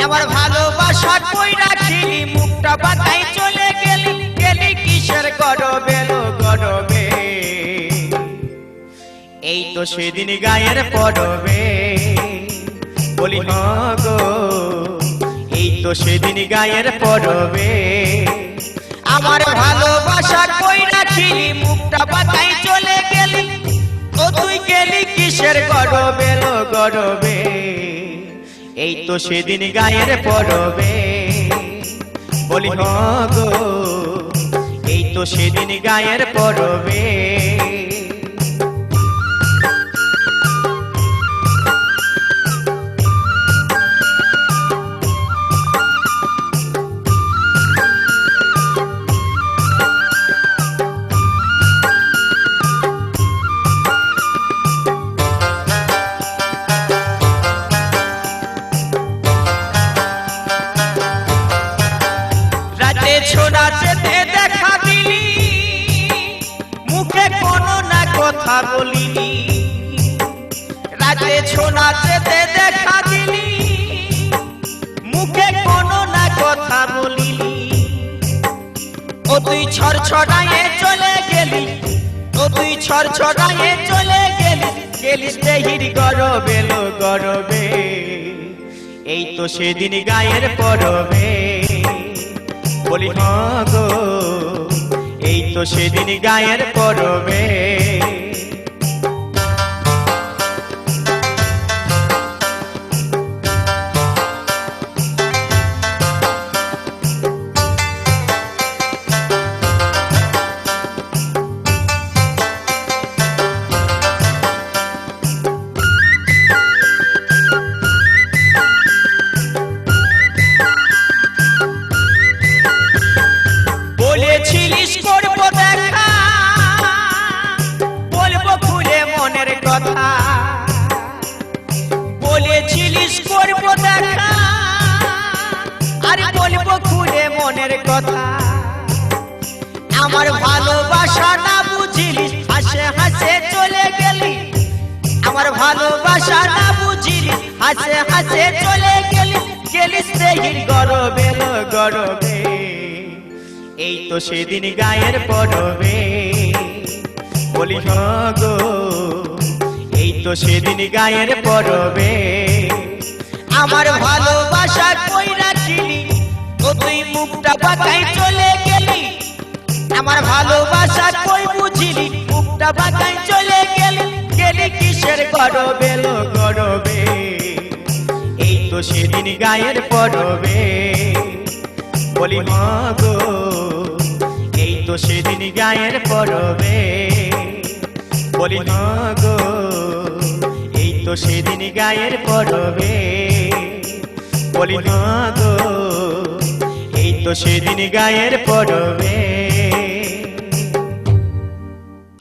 আমার ভালোবাসা কই রাখিলি মুখটা বাঁকাই চলে গেলি গেলি কিসের গরবে লো গরবে এই তো সেদিন গায়ের পরবে বলি গো এই তো সেদিন গায়ের পরবে আমার ভালোবাসা কই রাখিলি মুখটা বাঁকাই চলে গেলি ও তুই গেলি কিসের গরবে লো গরবে এই তো সেদিন গায়ের পরবে বলি গো এই তো সেদিন গায়ের পরবে ছোড়া যেতে দেখা দিলি মুখে কোনো না কথা বলিনি রাতে ছোড়া যেতে দেখা দিলি মুখে কোনো না কথা বলিনি ও তুই ছড়ছড়ায়ে চলে গেলি ও তুই ছড়ছড়ায়ে চলে গেলি গেলিস দেহির গরবে লো গরবে এই তো সেদিন গায়ের পরবে বলি গো এই তো সেদিন গায়ের পরবে বলেছিলিস করবো দেখা বলবো খুলে মনের কথা বলেছিলিস করবো দেখা আরে বলবো খুলে মনের কথা আমার ভালোবাসা না বুঝিলিস হাসে হাসে চলে গেলি আমার ভালোবাসা না বুঝিলিস হাসে হাসে চলে গেলি গেলিস দেহির গরবে লো গরবে এই তো সেদিন গায়ের পরবে বলি গো এই তো সেদিন গায়ের পরবে আমার ভালোবাসা কই রাখিলি ও তুই মুখটা বাঁকাই চলে গেলি আমার ভালোবাসা কই বুঝিলি মুখটা বাঁকাই চলে গেলি গেলি কিসের গরবে লো গরবে এই তো সেদিন গায়ের পরবে বলি গো এই তো সেদিন গায়ের পরবে বলি গো এই তো সেদিন গায়ের পরবে বলি গো এই তো সেদিন গায়ের পরবে